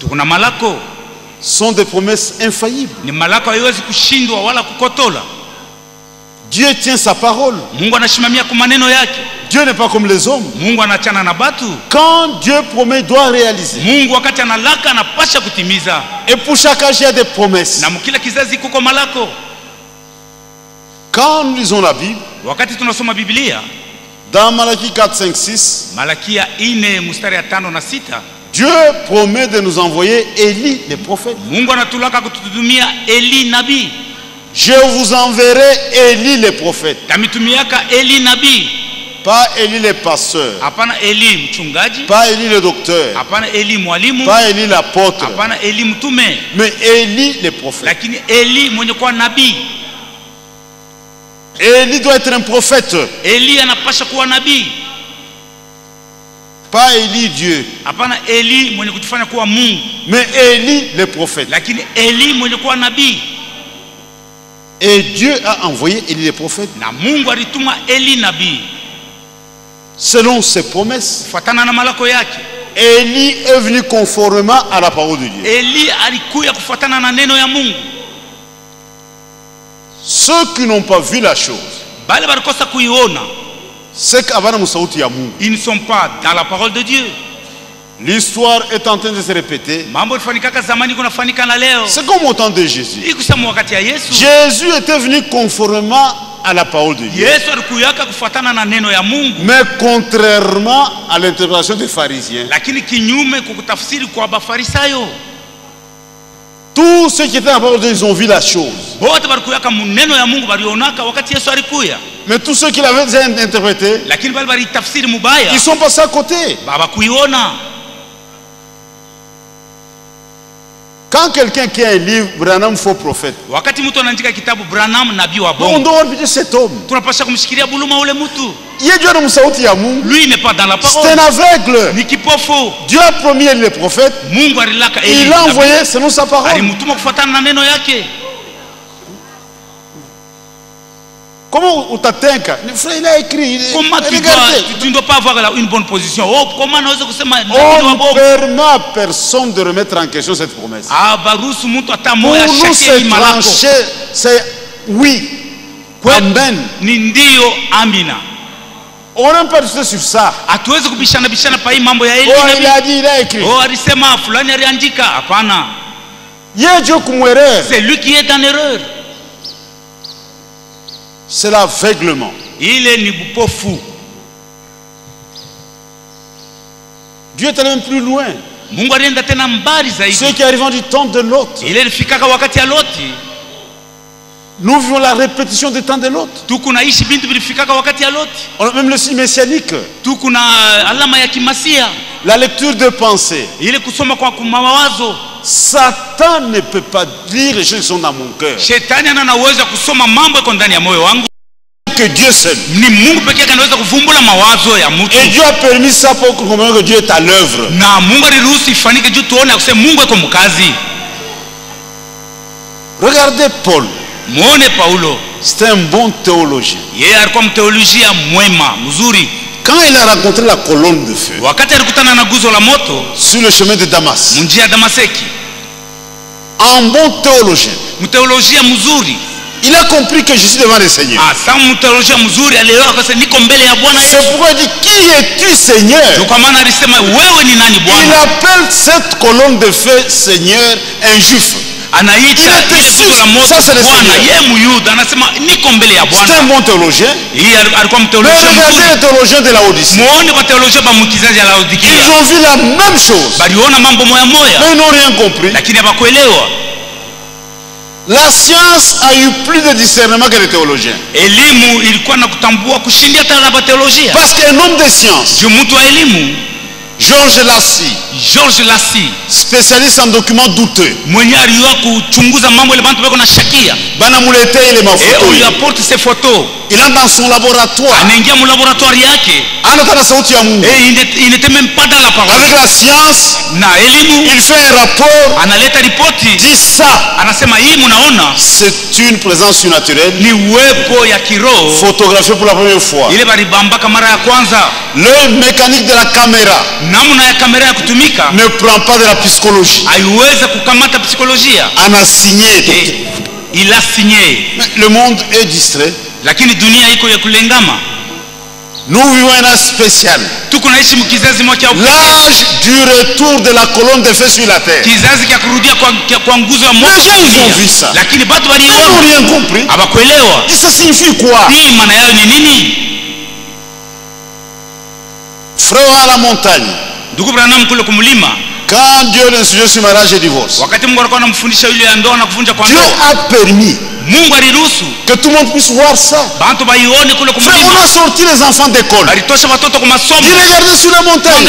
Tukuna malako. Sont des promesses infaillibles. Ni malako haiwezi kushindwa wala kukotola. Dieu tient sa parole. Mungu anashimamia kwa maneno yake. Dieu n'est pas comme les hommes. Mungu anachana na batu. Quand Dieu promet, il doit réaliser. Mungu wakati analaka anapasha kutimiza. Et pour chaque âge, il y a des promesses. Na mkila kizazi kuko malako. Quand nous lisons la Bible, wakati tunasoma Biblia, dans Malachie 4, 5, 6, Malakia 4 mstari ya 5 na 6, Dieu promet de nous envoyer Élie, les prophètes. Mungu anatulaka kututumia Eli nabii. Je vous enverrai Élie, les prophètes. Tamitumiaka Eli nabii. Pas Élie les pasteurs. Hapana Eli mchungaji. Pas Élie le docteur. Hapana Eli mwalimu. Pas Élie l'apôtre. Hapana Eli mtume. Mais Élie les prophètes. Lakini Eli mwenye kuwa nabii. Élie doit être un prophète. Eli anapasha kuwa nabii. Pas Élie Dieu. Hapana Eli mwenye kutufanya kuwa Mungu. Mais Élie les prophètes. Lakini Eli mwenye kuwa nabii. Et Dieu a envoyé Élie les prophètes. Na Mungu alituma Eli nabii. Selon ses promesses. Fatana na malako yake. Élie est venu conformément à la parole de Dieu. Eli alikuya kufuatana na neno ya Mungu. Ceux qui n'ont pas vu la chose, bale balikosa kuiona, c'est qu'avana musauti ya Mungu. Ils ne sont pas dans la parole de Dieu. L'histoire est en train de se répéter. Mambo yafanikaka zamani kunafanyika na leo. C'est comme au temps de Jésus. Ikusema wakati ya Yesu. Jésus était venu conformément à la parole de Dieu. Yesu alikuyaka kufuatana na neno ya Mungu. Mais contrairement à l'interprétation des pharisiens. Lakini kinyume kukutafsiri kwa Bafarisayo. Tous ceux qui étaient à la parole de Dieu, ils ont vu la chose. Bote balikuyaka muneno ya Mungu balionaka wakati Yesu alikuya. Mais tous ceux qui l'avaient déjà interprété, lakini bali balitafsiri mubaya. Ils sont passés à côté. Baba kuiona. Quand quelqu'un qui a un livre, Branham faux prophète. Wakati mtu anaandika kitabu Branham nabii wa bongo. On doit refuser cet homme. Tunapaswa kumshikilia buluma ule mtu. Lui n'est pas dans la parole. C'est un aveugle. Ni kipofu. Dieu a promis les prophètes. Mungu alilaka Eli. Il l'a envoyé selon sa parole. Alimtuma kufuatana na neno yake. Comment on t'atteint? Il a écrit. Comment tu ne dois pas avoir une bonne position? Oh, comment on ne permet à personne de remettre en question cette promesse. Pour nous, c'est tranché, c'est oui. Amen. Amina. On n'a pas discuté sur ça. Oh, il a dit, il a écrit. Oh, alisema fulani aliandika. Hapana. C'est lui qui est en erreur. C'est l'aveuglement. Il est nibupofu. Dieu est allé même plus loin. Ceux qui arrivent du temps de Lot. Nous vivons la répétition des temps de Lot. On a même le signe messianique. La lecture de pensée. Satan ne peut pas lire les choses qui sont dans mon cœur. Que Dieu seul. Et Dieu a permis ça pour comprendre que Dieu est à l'œuvre. Regardez Paul. C'était un bon théologien. Quand il a rencontré la colonne de feu sur le chemin de Damas, un bon théologien, il a compris que je suis devant le Seigneur. C'est pourquoi il dit, qui es-tu, Seigneur? Il appelle cette colonne de feu Seigneur un juif. Anaita ça c'est le Seigneur. C'est un bon théologien. Mais regardez les théologiens de la Odyssée. Ils ont vu la même chose. Mais ils n'ont rien compris. La science a eu plus de discernement que les théologiens. Parce qu'un homme de science, Georges Lassie, spécialiste en documents douteux, il apporte ses photos. Il entre dans son laboratoire. Il n'était même pas dans la parole. Avec la science, il fait un rapport. Dit ça. C'est une présence surnaturelle. Photographiée pour la première fois. L'œil mécanique de la caméra ne prend pas de la psychologie. On a signé. Il a signé. Mais le monde est distrait. Nous vivons un âge spécial. L'âge du retour de la colonne de feu sur la terre. Les gens ils ont vu ça. Ils n'ont rien compris. Et ça signifie quoi? Frère à la montagne. Quand Dieu l'instruit sur mariage et divorce, Dieu a permis que tout le monde puisse voir ça. Frère, on a sorti les enfants d'école. Ils regardaient sur la montagne.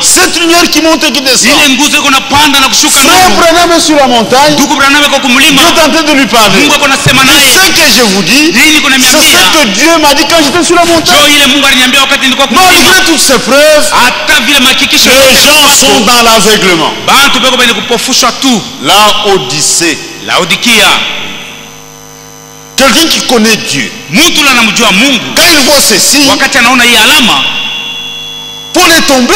Cette lumière qui monte et qui descend. Frère Branham est sur la montagne. Dieu est en train de lui parler. Ce que je vous dis, c'est ce que Dieu m'a dit quand j'étais sur la montagne. Malgré toutes ces preuves, les gens sont dans l'aveuglement. Quelqu'un qui connaît Dieu, quand il voit ceci, Paul est tombé.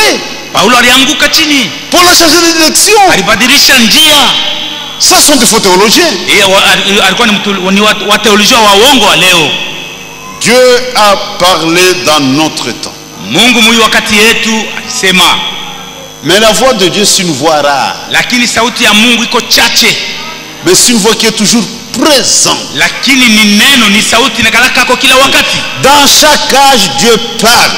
Paul a changé de direction. Ça sont des faux théologiens. Dieu a parlé dans notre temps. Mais la voix de Dieu, c'est une voix rare. Mais c'est une voix qui est toujours présente. Dans chaque âge, Dieu parle.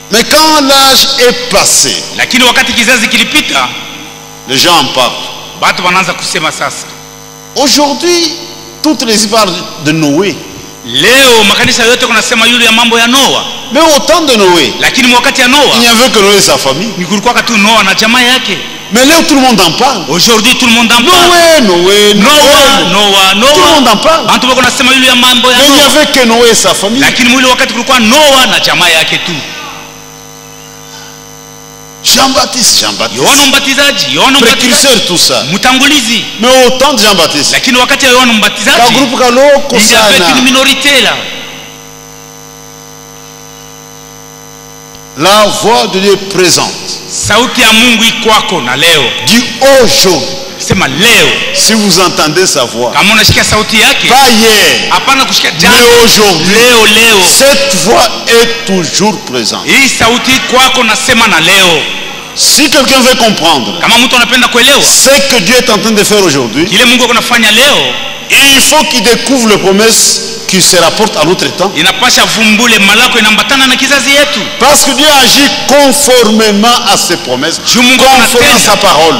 Mais quand l'âge est passé, les gens en parlent. Aujourd'hui, toutes les histoires de Noé. Mais au temps de Noé, il n'y avait que Noé et sa famille. Mais là tout le monde en parle. Aujourd'hui tout le monde en parle. Noé. Tout le monde en parle. Mais il n'y avait que Noé et sa famille. Jean-Baptiste, précurseur, tout ça. Mais au temps de Jean-Baptiste, il y avait une minorité là. La voix de Dieu est présente. Du aujourd'hui. Si vous entendez sa voix, pas hier, mais aujourd'hui, cette voix est toujours présente. Si quelqu'un veut comprendre ce que Dieu est en train de faire aujourd'hui, il faut qu'il découvre les promesses qui se rapportent à notre temps. Parce que Dieu agit conformément à ses promesses, conformément à sa parole.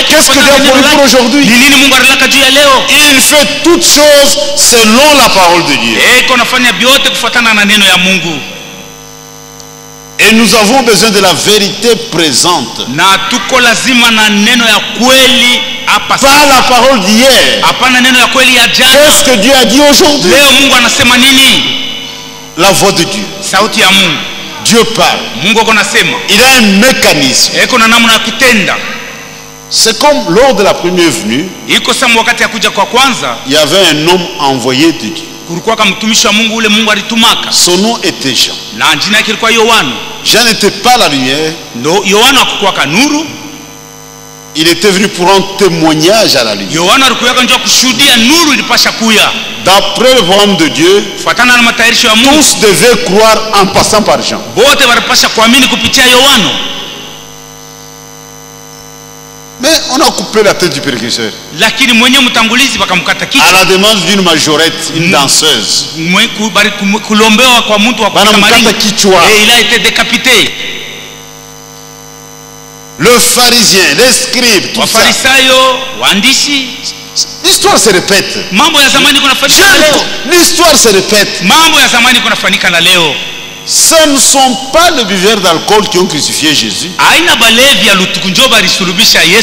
Qu'est-ce que Dieu a promis pour aujourd'hui? Il fait toutes choses selon la parole de Dieu. Et nous avons besoin de la vérité présente. Pas la parole d'hier. Qu'est-ce que Dieu a dit aujourd'hui? La voix de Dieu. Dieu parle. Il a un mécanisme. C'est comme lors de la première venue, il y avait un homme envoyé de Dieu. Son nom était Jean. Jean n'était pas la lumière. Il était venu pour un témoignage à la lumière. D'après le programme de Dieu, tous devaient croire en passant par Jean. Mais on a coupé la tête du précurseur. À la demande d'une majorette, une danseuse. Et il a été décapité. Le pharisien, les scribes, tout ça. L'histoire se répète. L'histoire se répète. Ce ne sont pas les buveurs d'alcool qui ont crucifié Jésus.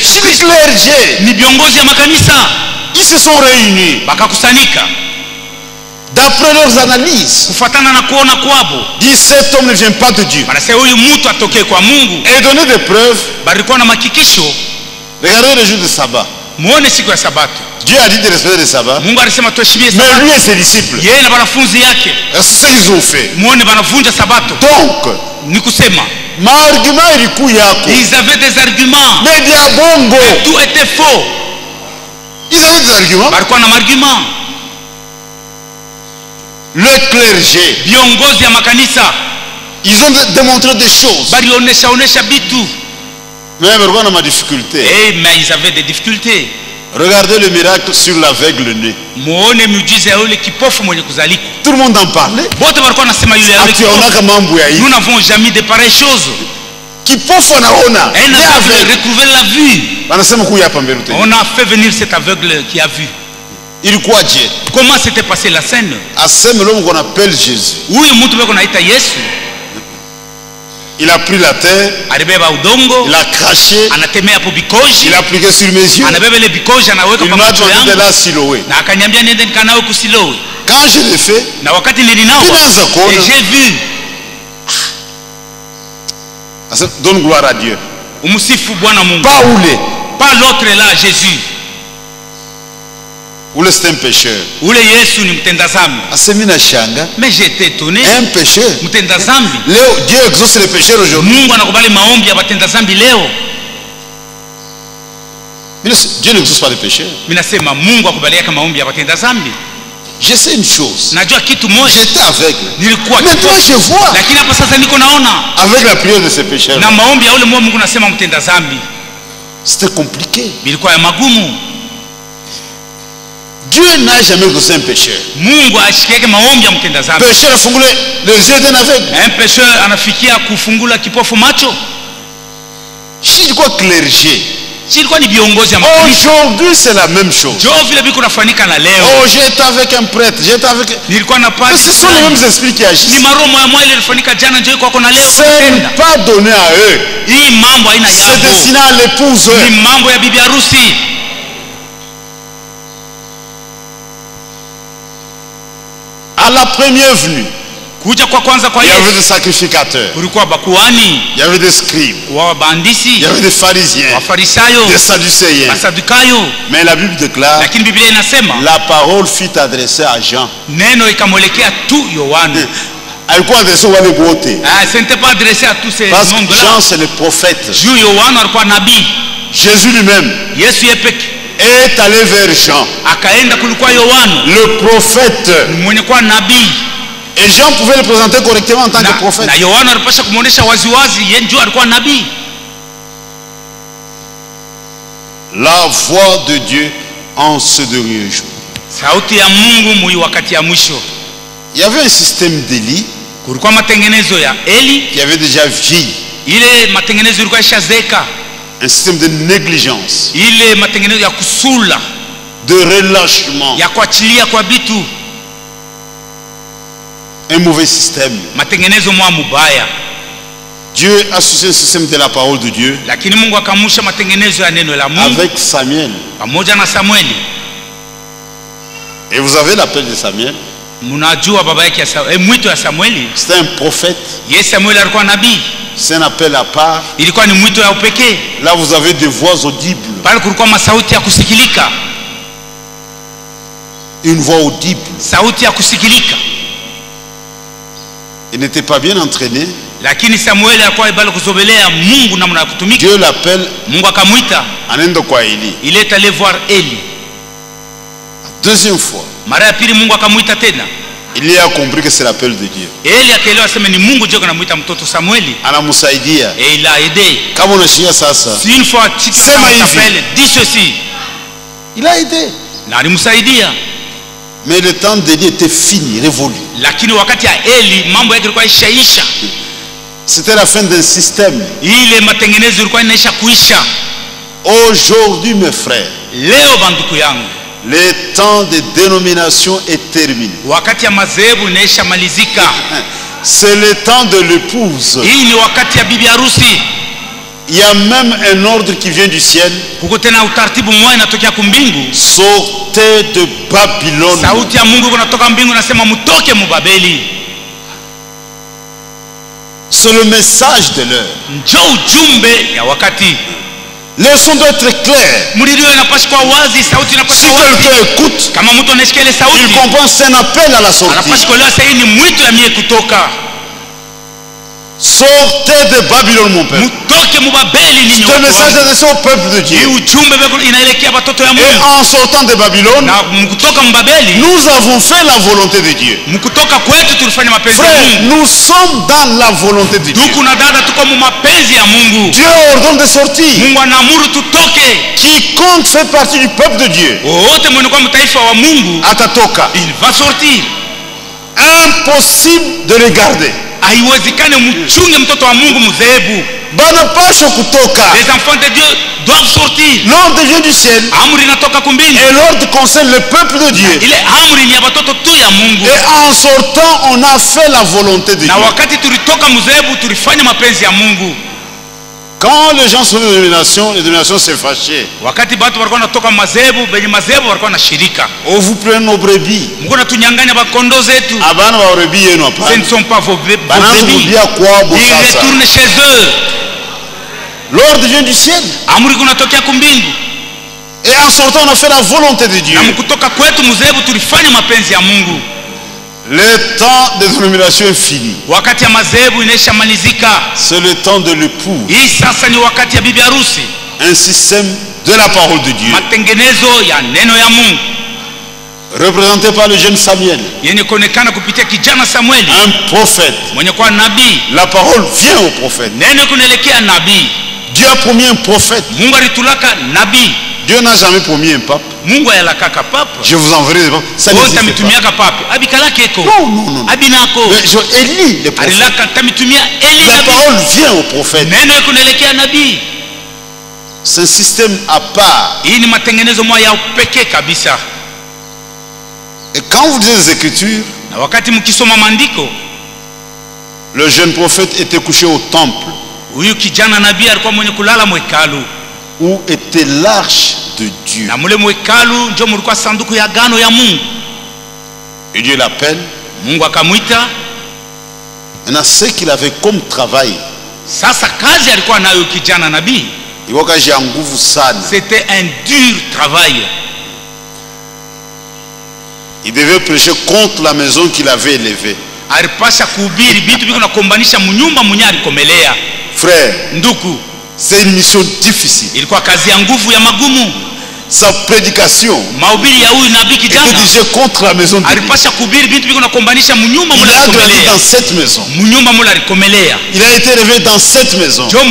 C'est les clergés. Ils se sont réunis. D'après leurs analyses, dit cet homme ne vient pas de Dieu. Et donner des preuves. Regardez le jour de sabbat. muone siku ya sabato. Dieu a dit de respecter le sabbat. Mungu alisema tuheshimie Mais sabato. lui et ses disciples, Yeye na wanafunzi yake, c'est ce qu'ils ont fait. muone banavunja sabato. Donc, Ni kusema maargument iliku yako. ils avaient des arguments. Mais dia bongo. Tout était faux. Ils avaient des arguments. Balikuwa na argument. Le clergé, Viongozi ya makanisa ils ont démontré des choses. balionesha bitu. Mais ils ont ma difficulté. Mais ils avaient des difficultés. Regardez le miracle sur l'aveugle né. Muone miujiza ya yule kipofu mwenye kuzaliko. Tout le monde en parlait. Wote walikuwa nasema yule yule kipofu. Nous n'avons jamais de pareilles choses. Kipofu anaona. Un aveugle recouvre la vue. Wanasema kuya hapa mbele tena. On a fait venir cet aveugle qui a vu. Ilikuwa je? Comment s'était passée la scène? Aseme l'homme qu'on appelle Jésus. Huyu mtu beko naita Yesu. Il a pris la terre, alibeba udongo, il a craché, anatemea hapo bikoji, il a appliqué sur mes yeux, anabeba ile bikoji anaweka kwa macho yangu, il m'a Siloé. Na akaniambia niende nikanawe kusilowe. Quand je l'ai fait, na wakati nilinao, et j'ai vu. Donne gloire à Dieu. Umsifu Bwana Mungu. Pas oulé. Pas l'autre là, Jésus. Oulé c'est un pécheur. Ule Yesu ni mtenda zambi. Asemina shanga. Mais j'étais étonné. Un pécheur. Mtenda zambi. Léo, Dieu exauce les pécheurs aujourd'hui. Mungu anakubali maombi ya watenda zambi leo. Dieu n'exauce pas les pécheurs. Minasema Mungu akubaliaka maombi ya watenda zambi. Je sais une chose. Najua kitu moja. J'étais aveugle. Nilikuwa maintenant je vois. Lakini hapa sasa niko naona. Avec la prière de ces pécheurs. Na maombi ya ule Mungu nasema mtenda zambi. C'était compliqué. Bilikuwa ya magumu. Dieu n'a jamais exaucé un pécheur. Mungu ashikiake maombi ya mtenda zambi. Pécheur afungule les yeux d'un aveugle. Un pécheur anafikia kufungula kipofu macho. Si quoi clergé. Silikuwa ni viongozi ya makanisa. Aujourd'hui c'est la même chose. Jo vile biko nafanyika na leo. Oh, j'étais avec un prêtre, j'étais avec. Nilikuwa na padri. Ce sont les mêmes esprits qui agissent. Ni maroho ya mwili ilifanyika jana njoo kwako na leo. C'est pas donné à eux. Hii mambo haina yao. C'est destiné à l'épouse. Ni mambo ya bibi harusi. À la première venue, kuja kwa kwanza kwa Yesu, il y avait des sacrificateurs, kulikuwa bakuhani, il y avait des scribes, wabandisi, il y avait des pharisiens, wafarisayo, des sadducéens. masadukayo. Mais la Bible déclare, lakini Biblia inasema la parole fut adressée à Jean. Neno ikamwelekea tu Yohana. Alikuwa adressé wale wote. Ce n'était pas adressé à tous ces parce que mondes-là. Jean c'est le prophète. Juu Yohana alikuwa nabii. Jésus lui-même Yesu yepeke est allé vers Jean, akaenda kulikuwa Yohana, le prophète, mwenye kuwa nabii. Et Jean pouvait le présenter correctement en tant que prophète. Na Yohana alipasha kumuonesha waziwazi yeye ndio alikuwa nabii. La voix de Dieu en ce dernier jour. Sauti ya Mungu mwi wakati ya mwisho. Il y avait un système d'Élie, kulikuwa matengenezo ya Eli qui avait déjà vieilli. Ile matengenezo ilikuwa ishazeka. Un système de négligence. Ile matengenezo ya kusula, de relâchement. Ya kuachilia kwa bitu. Un mauvais système. Matengenezo mwa mubaya. Dieu a suscité un système de la parole de Dieu. Lakini Mungu akamusha matengenezo ya neno la Mungu. Avec Samuel. Pamoja na Samueli. Et vous avez l'appel de Samuel. Munajua baba yake mwito ya Samueli. C'était un prophète. Yes, Samuel alikuwa nabii. C'est un appel à part. Ilikuwa ni mwito ya upekee. Là vous avez des voix audibles. Pale kulikuwa masauti ya kusikilika. Une voix audible. Sauti ya kusikilika. Il n'était pas bien entraîné. Lakini Samuel alikuwa ibali kuzobelea Mungu namna ya kutumika. Dieu l'appelle. Mungu akamuita. Anendo kwa Eli. Il est allé voir Eli. Deuxième fois. Mara ya pili Mungu akamuita tena. Il a compris que c'est l'appel de Dieu. Eli akaelewa sema ni Mungu ndio anamuita mtoto Samueli. Anamsaidia. Et il a aidé. Kama unashikia sasa. Si une fois tu t'appelles, dis ceci. Il a aidé. Na alimsaidia. Mais le temps d'Élie était fini, révolu. Lakini wakati ya Eli mambo yake yalikuwa ishaisha. C'était la fin d'un système. Ile matengenezo ilikuwa inaisha kuisha. Aujourd'hui mes frères, leo banduku yangu, le temps de dénomination est terminé. Wakati ya madhehebu inaisha malizika. C'est le temps de l'épouse. Hii ni wakati ya bibi harusi. Il y a même un ordre qui vient du ciel. Kuko tena utaratibu mmoja inatokea kumbingu. Sortez de Babylone. Sauti ya Mungu inatoka mbingu nasema mtoke mu Babeli. C'est le message de l'heure. Njoo ujumbe ya wakati. Le son doit être clair. Si quelqu'un écoute, il comprend que c'est un appel à la sortie. Sortez de Babylone, mon peuple. C'est un message adressé au peuple de Dieu. Et en sortant de Babylone, nous avons fait la volonté de Dieu. Frère, nous sommes dans la volonté de Dieu. Dieu ordonne de sortir. Quiconque fait partie du peuple de Dieu, atatoka. Il va sortir. Impossible de le garder. Haiwezekani mchunge mtoto wa Mungu mzeebu. Banapaswa kutoka. Les enfants de Dieu doivent sortir. L'ordre vient du ciel. Amri inatoka kumbingu. Et l'ordre concerne le peuple de Dieu. Ile amri ni ya watoto tu ya Mungu. Et en sortant, on a fait la volonté de Dieu. Na wakati tulitoka mzeebu tulifanya mapenzi ya Mungu. Quand les gens sont de dénomination, les dénominations se fâchaient. Wakati watu walikuwa wanatoka mazebu, benye mazebu walikuwa na shirika. On vous prend nos brebis. Mungu anatunyang'anya bakondo zetu. Abana wa brebis yenu hapa. Ce ne sont pas vos brebis. Ils retournent chez eux. L'ordre vient du ciel. Amri kunatokea kumbingu. Et en sortant, on a fait la volonté de Dieu. Na mkutoka kwetu mzebu tulifanya mapenzi ya Mungu. Le temps de dénomination est fini. Wakati ya mazebu inaisha malizika. C'est le temps de l'époux. Hii sasa ni wakati ya bibi harusi. Un système de la parole de Dieu. Matengenezo ya neno ya Mungu. Représenté par le jeune Samuel. Yenye kuonekana kupitia kijana Samueli. Un prophète. Mwenye kuwa nabii. La parole vient au prophète. Neno kunaelekea nabii. Dieu a promis un prophète. Mungu alitulaka nabii. Dieu n'a jamais promis un pape. Mungu ayalakaka papa. Je vous enverrai des papes. Ça n'existe pas. Non. Abinako. Mais Élie, le prophète. La parole vient au prophète. C'est un système à part. Et quand vous lisez les Écritures, le jeune prophète était couché au temple. Où était l'arche de Dieu. Et Dieu l'appelle. Maintenant, ce qu'il avait comme travail, c'était un dur travail. Il devait prêcher contre la maison qu'il avait élevée. Frère, c'est une mission difficile. Sa prédication était dirigée contre la maison de Dieu. Il a grandi dans cette maison. Il a été élevé dans cette maison. Mais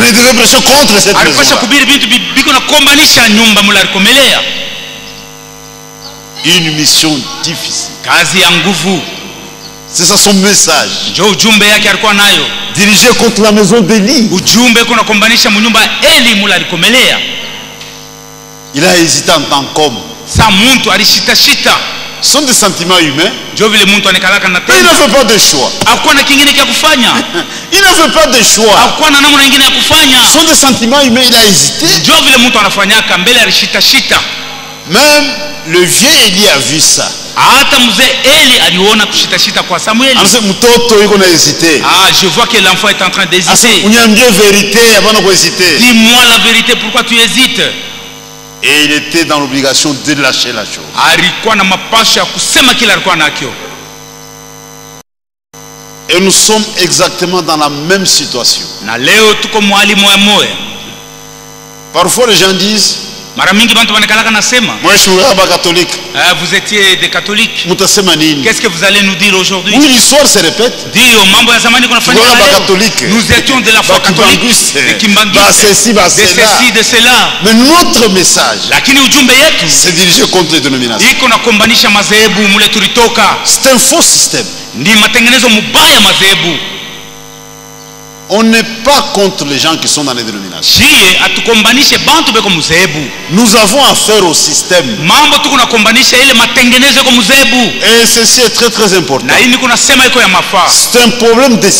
il devait prêcher contre cette maison. Une mission difficile. C'est ça son message. Dirigé contre la maison d'Élie. Il a hésité en tant qu'homme. Ce sont des sentiments humains. Il ne fait pas de choix. Il ne fait pas de choix. Ce sont des sentiments humains. Il a hésité. Même le vieux Élie a vu ça. Je vois que l'enfant est en train d'hésiter. Dis-moi la vérité, pourquoi tu hésites? Et il était dans l'obligation de lâcher la chose. Et nous sommes exactement dans la même situation. Parfois les gens disent, moi je suis catholique. Vous étiez des catholiques. Qu'est-ce que vous allez nous dire aujourd'hui? Oui, l'histoire se répète. Nous étions de la foi catholique, de ceci, de cela. Mais notre message, c'est dirigé contre les dénominations. C'est un faux système. On n'est pas contre les gens qui sont dans les dénominations. Nous avons affaire au système. Et ceci est très très important. C'est un problème de